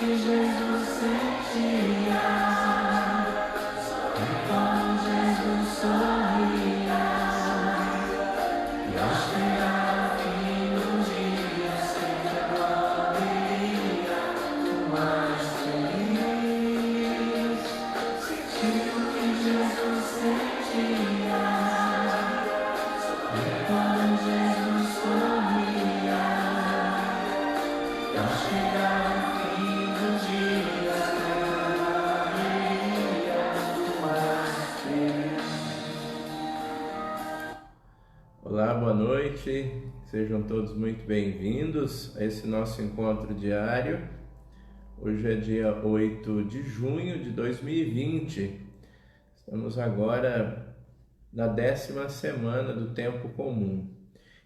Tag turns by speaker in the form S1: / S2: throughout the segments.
S1: que Jesus sentia, e como Jesus sorria, e ao chegar o fim do dia, sempre a glória, o mais feliz. Sentiu o que Jesus sentia, e como Jesus sorria, e ao chegar o fim do dia, sempre a glória, o mais feliz.
S2: Olá, boa noite, sejam todos muito bem-vindos a esse nosso encontro diário. Hoje é dia 8 de junho de 2020, estamos agora na 10ª semana do tempo comum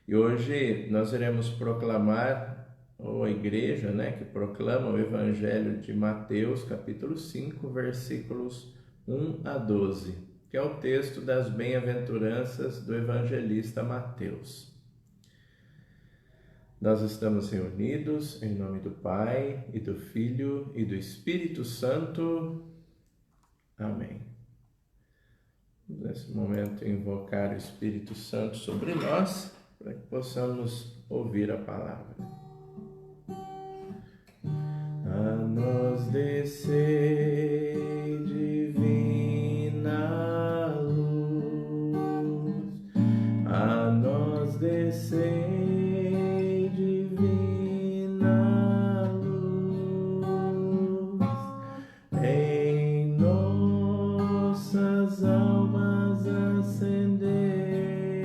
S2: e hoje nós iremos proclamar, ou a igreja, que proclama o Evangelho de Mateus, capítulo 5, versículos 1 a 12. Que é o texto das bem-aventuranças do evangelista Mateus. Nós estamos reunidos em nome do Pai, e do Filho, e do Espírito Santo. Amém. Nesse momento, invocar o Espírito Santo sobre nós, para que possamos ouvir a palavra. A nós descer divina luz, a nós descer divina luz, em nossas almas acendei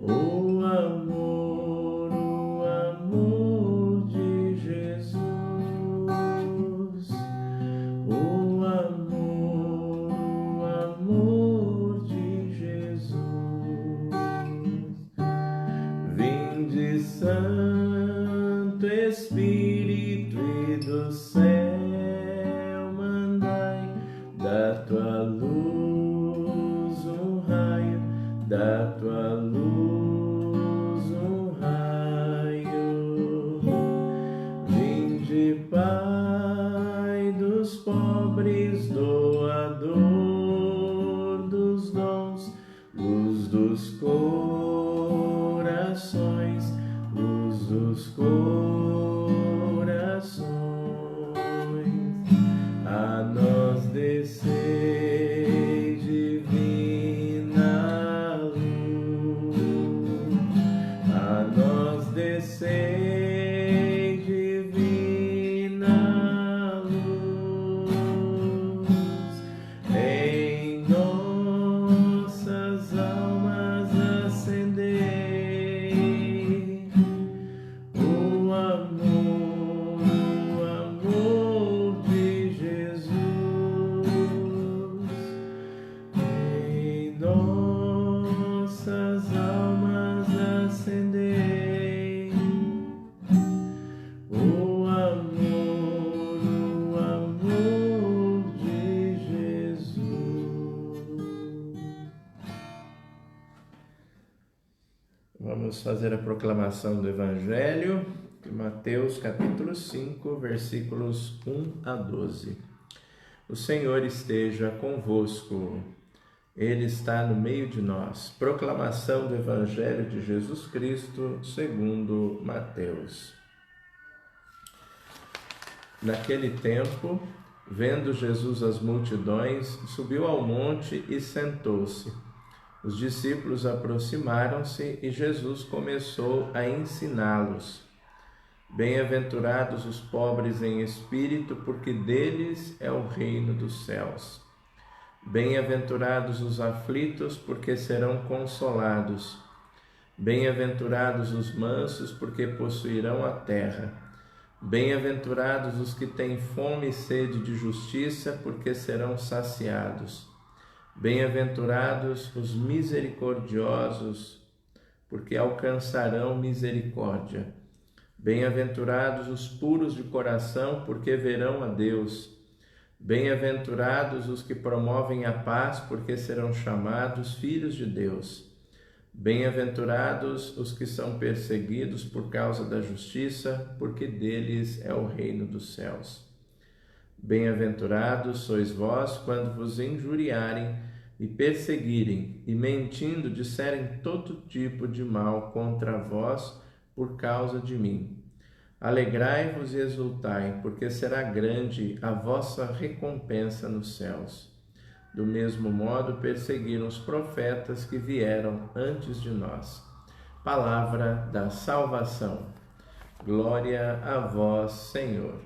S2: o amor de Jesus, o amor de Jesus. Vinde, Santo Espírito, e do céu mandai da tua luz um raio, da tua luz um raio. Vinde, Pai dos pobres, doador dos dons, luz dos corações, luz dos corações. A nós descer divina luz, a nós descer divina luz, em nossas almas acendei o amor de Jesus, em nossas almas acendei o amor de Jesus. Vamos fazer a proclamação do Evangelho de Mateus, capítulo 5, versículos 1 a 12. O Senhor esteja convosco, Ele está no meio de nós. Proclamação do Evangelho de Jesus Cristo, segundo Mateus. Naquele tempo, vendo Jesus as multidões, subiu ao monte e sentou-se. Os discípulos aproximaram-se e Jesus começou a ensiná-los. Bem-aventurados os pobres em espírito, porque deles é o reino dos céus. Bem-aventurados os aflitos, porque serão consolados. Bem-aventurados os mansos, porque possuirão a terra. Bem-aventurados os que têm fome e sede de justiça, porque serão saciados. Bem-aventurados os misericordiosos, porque alcançarão misericórdia. Bem-aventurados os puros de coração, porque verão a Deus. Bem-aventurados os que promovem a paz, porque serão chamados filhos de Deus. Bem-aventurados os que são perseguidos por causa da justiça, porque deles é o reino dos céus. Bem-aventurados sois vós quando vos injuriarem e perseguirem, e mentindo disserem todo tipo de mal contra vós por causa de mim. Alegrai-vos e exultai, porque será grande a vossa recompensa nos céus. Do mesmo modo perseguiram os profetas que vieram antes de nós. Palavra da salvação. Glória a vós, Senhor.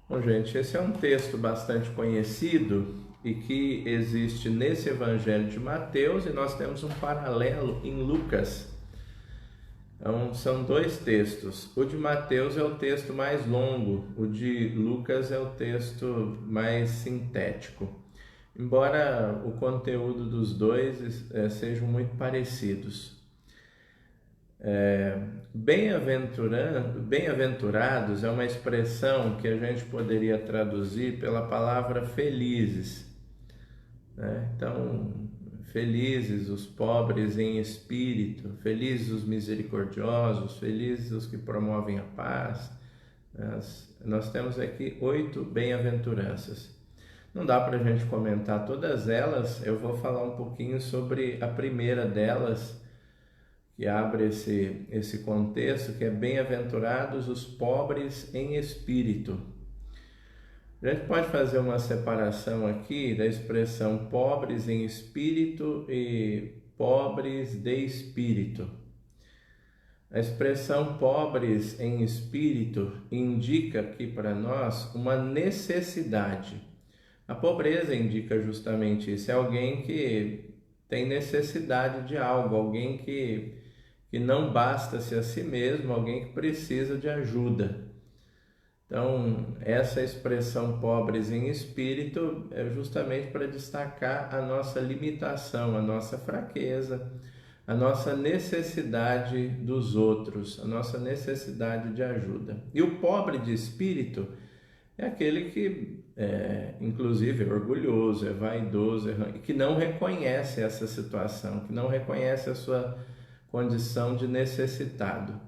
S2: Bom, gente, esse é um texto bastante conhecido e que existe nesse Evangelho de Mateus, e nós temos um paralelo em Lucas. Então, são dois textos. O de Mateus é o texto mais longo, o de Lucas é o texto mais sintético. Embora o conteúdo dos dois sejam muito parecidos. Bem-aventurados é uma expressão que a gente poderia traduzir pela palavra felizes, né? Então, felizes os pobres em espírito, felizes os misericordiosos, felizes os que promovem a paz. Nós temos aqui 8 bem-aventuranças. Não dá para a gente comentar todas elas, eu vou falar um pouquinho sobre a primeira delas, que abre esse contexto, que é bem-aventurados os pobres em espírito. A gente pode fazer uma separação aqui da expressão pobres em espírito e pobres de espírito. A expressão pobres em espírito indica aqui para nós uma necessidade. A pobreza indica justamente isso, é alguém que tem necessidade de algo, alguém que não basta-se a si mesmo, alguém que precisa de ajuda. Então, essa expressão pobres em espírito é justamente para destacar a nossa limitação, a nossa fraqueza, a nossa necessidade dos outros, a nossa necessidade de ajuda. E o pobre de espírito é aquele que inclusive é orgulhoso, é vaidoso, e que não reconhece essa situação, que não reconhece a sua condição de necessitado.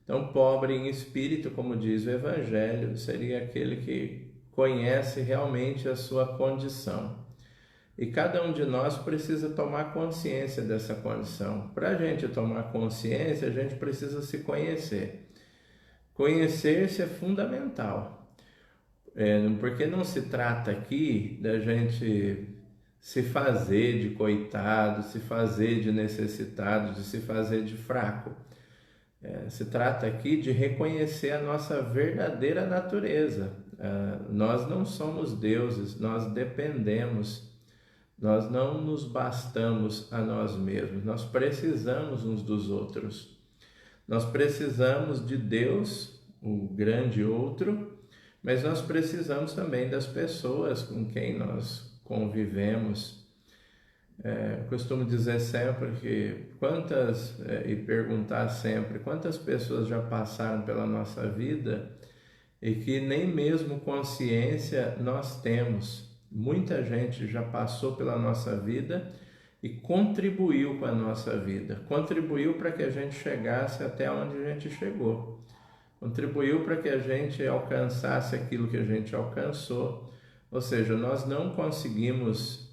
S2: Então, pobre em espírito, como diz o Evangelho, seria aquele que conhece realmente a sua condição. E cada um de nós precisa tomar consciência dessa condição. Para a gente tomar consciência, a gente precisa se conhecer. Conhecer-se é fundamental, porque não se trata aqui da gente se fazer de coitado, se fazer de necessitado, de se fazer de fraco. Se trata aqui de reconhecer a nossa verdadeira natureza. Nós não somos deuses, nós dependemos, nós não nos bastamos a nós mesmos, nós precisamos uns dos outros. Nós precisamos de Deus, o grande outro, mas nós precisamos também das pessoas com quem nós convivemos. Costumo dizer sempre que e perguntar sempre quantas pessoas já passaram pela nossa vida e que nem mesmo consciência nós temos. Muita gente já passou pela nossa vida e contribuiu com a nossa vida, contribuiu para que a gente chegasse até onde a gente chegou, contribuiu para que a gente alcançasse aquilo que a gente alcançou. Ou seja, nós não conseguimos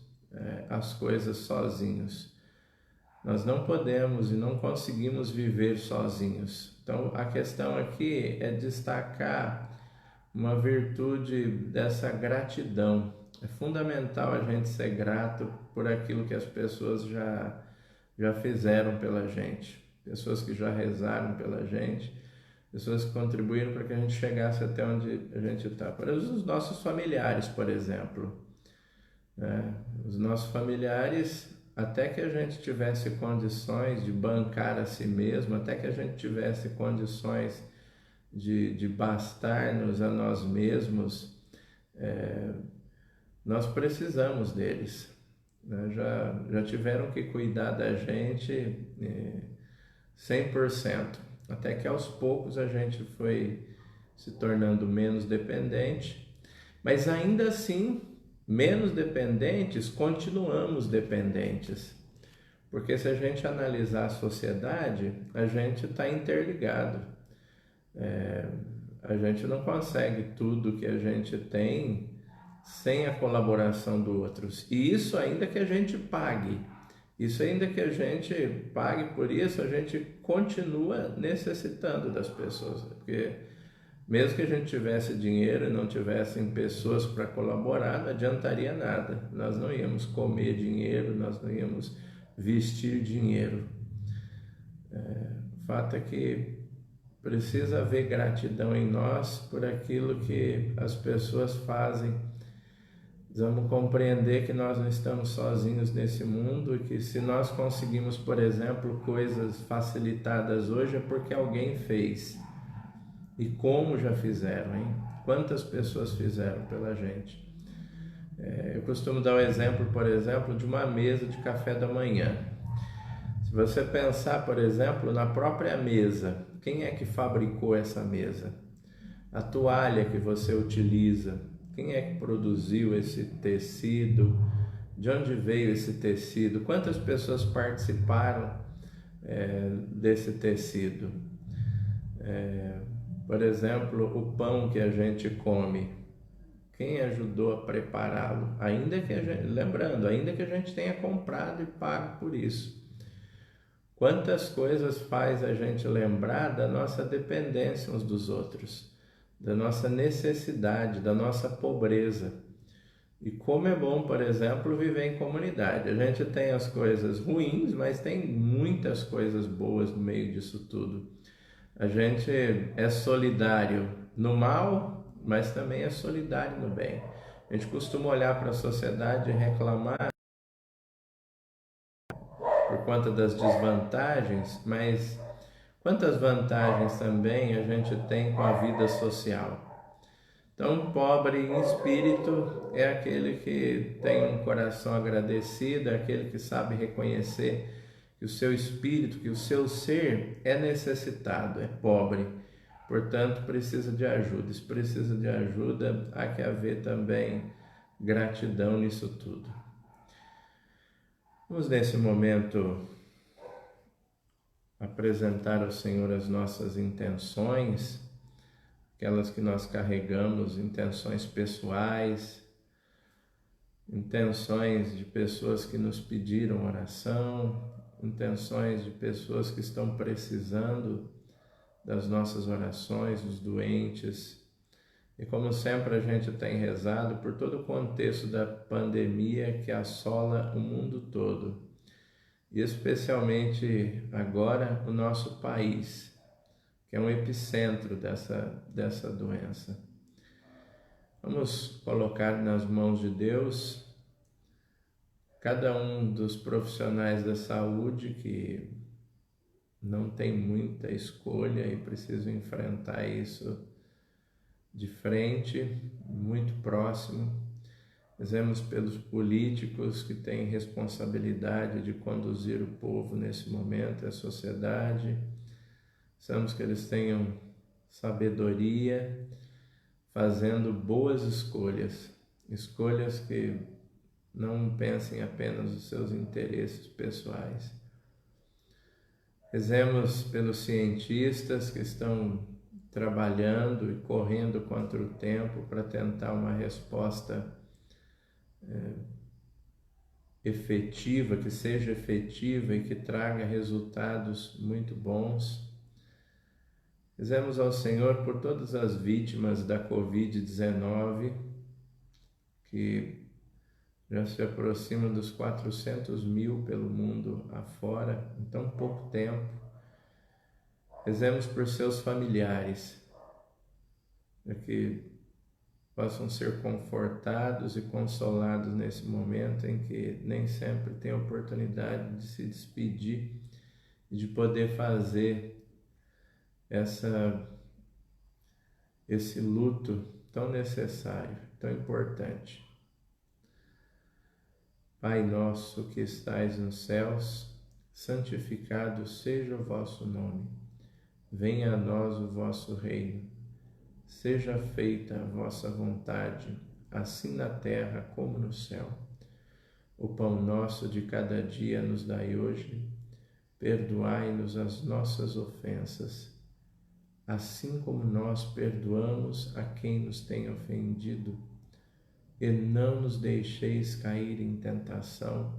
S2: as coisas sozinhos. Nós não podemos e não conseguimos viver sozinhos. Então, a questão aqui é destacar uma virtude dessa gratidão. É fundamental a gente ser grato por aquilo que as pessoas já fizeram pela gente, pessoas que já rezaram pela gente, pessoas que contribuíram para que a gente chegasse até onde a gente está. Por exemplo, os nossos familiares, por exemplo. Os nossos familiares, até que a gente tivesse condições de bancar a si mesmo, até que a gente tivesse condições de bastar-nos a nós mesmos, nós precisamos deles. Já tiveram que cuidar da gente 100%, até que aos poucos a gente foi se tornando menos dependente, mas ainda assim, menos dependentes, continuamos dependentes. Porque se a gente analisar a sociedade, a gente está interligado. A gente não consegue tudo que a gente tem sem a colaboração dos outros. E isso ainda que a gente pague. Isso ainda que a gente pague por isso, a gente continua necessitando das pessoas. Porque mesmo que a gente tivesse dinheiro e não tivessem pessoas para colaborar, não adiantaria nada. Nós não íamos comer dinheiro, nós não íamos vestir dinheiro. O fato é que precisa haver gratidão em nós por aquilo que as pessoas fazem. Vamos compreender que nós não estamos sozinhos nesse mundo e que se nós conseguimos, por exemplo, coisas facilitadas hoje é porque alguém fez. E como já fizeram, hein? Quantas pessoas fizeram pela gente? Eu costumo dar o exemplo, por exemplo, de uma mesa de café da manhã. Se você pensar, por exemplo, na própria mesa, quem é que fabricou essa mesa? A toalha que você utiliza, quem é que produziu esse tecido? De onde veio esse tecido? Quantas pessoas participaram desse tecido? Por exemplo, o pão que a gente come, quem ajudou a prepará-lo? Ainda que a gente tenha comprado e pago por isso. Quantas coisas faz a gente lembrar da nossa dependência uns dos outros, da nossa necessidade, da nossa pobreza. E como é bom, por exemplo, viver em comunidade. A gente tem as coisas ruins, mas tem muitas coisas boas no meio disso tudo. A gente é solidário no mal, mas também é solidário no bem. A gente costuma olhar para a sociedade e reclamar por conta das desvantagens, mas quantas vantagens também a gente tem com a vida social. Então, pobre em espírito é aquele que tem um coração agradecido, é aquele que sabe reconhecer que o seu espírito, que o seu ser é necessitado, é pobre, portanto precisa de ajuda. Se precisa de ajuda, há que haver também gratidão nisso tudo. Vamos nesse momento apresentar ao Senhor as nossas intenções, aquelas que nós carregamos, intenções pessoais, intenções de pessoas que nos pediram oração, intenções de pessoas que estão precisando das nossas orações, os doentes. E como sempre a gente tem rezado por todo o contexto da pandemia que assola o mundo todo, e especialmente agora o nosso país, que é um epicentro dessa doença. Vamos colocar nas mãos de Deus cada um dos profissionais da saúde que não tem muita escolha e precisam enfrentar isso de frente, muito próximo. Rezemos pelos políticos que têm responsabilidade de conduzir o povo nesse momento, a sociedade. Precisamos que eles tenham sabedoria, fazendo boas escolhas, escolhas que não pensem apenas nos seus interesses pessoais. Rezemos pelos cientistas que estão trabalhando e correndo contra o tempo para tentar uma resposta efetiva, que seja efetiva e que traga resultados muito bons. Rezemos ao Senhor por todas as vítimas da Covid-19, que já se aproximam dos 400 mil pelo mundo afora, em tão pouco tempo. Rezemos por seus familiares, para que possam ser confortados e consolados nesse momento em que nem sempre tem a oportunidade de se despedir e de poder fazer esse luto tão necessário, tão importante. Pai nosso que estais nos céus, santificado seja o vosso nome. Venha a nós o vosso reino. Seja feita a vossa vontade, assim na terra como no céu. O pão nosso de cada dia nos dai hoje. Perdoai-nos as nossas ofensas, assim como nós perdoamos a quem nos tem ofendido. E não nos deixeis cair em tentação,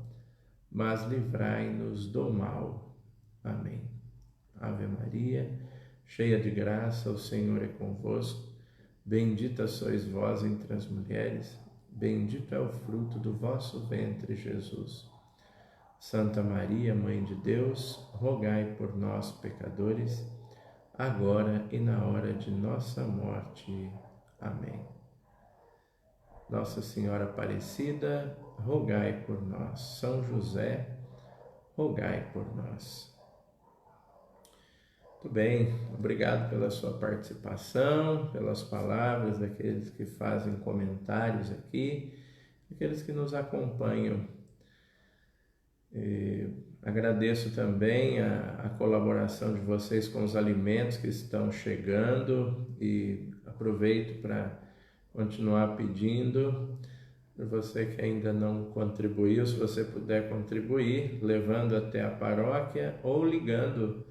S2: mas livrai-nos do mal. Amém. Ave Maria, cheia de graça, o Senhor é convosco. Bendita sois vós entre as mulheres, bendito é o fruto do vosso ventre, Jesus. Santa Maria, Mãe de Deus, rogai por nós, pecadores, agora e na hora de nossa morte. Amém. Nossa Senhora Aparecida, rogai por nós. São José, rogai por nós. Muito bem, obrigado pela sua participação, pelas palavras daqueles que fazem comentários aqui, aqueles que nos acompanham. Agradeço também a colaboração de vocês com os alimentos que estão chegando e aproveito para continuar pedindo para você que ainda não contribuiu, se você puder contribuir, levando até a paróquia ou ligando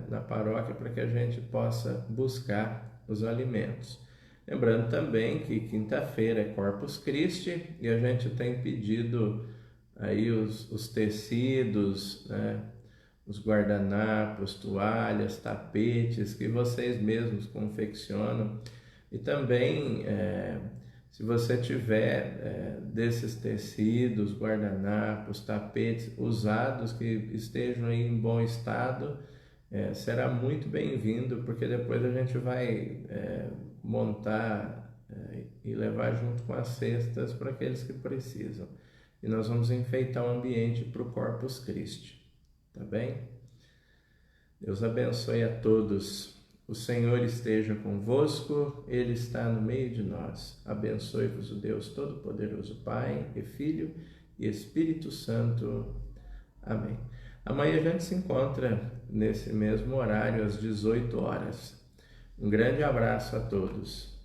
S2: na paróquia para que a gente possa buscar os alimentos. Lembrando também que quinta-feira é Corpus Christi e a gente tem pedido aí os tecidos, os guardanapos, toalhas, tapetes que vocês mesmos confeccionam. E também, se você tiver desses tecidos, guardanapos, tapetes usados que estejam aí em bom estado, será muito bem-vindo, porque depois a gente vai montar e levar junto com as cestas para aqueles que precisam. E nós vamos enfeitar o ambiente para o Corpus Christi, tá bem? Deus abençoe a todos. O Senhor esteja convosco, Ele está no meio de nós. Abençoe-vos o Deus Todo-Poderoso, Pai e Filho e Espírito Santo. Amém. Amanhã a gente se encontra nesse mesmo horário, às 18 horas. Um grande abraço a todos.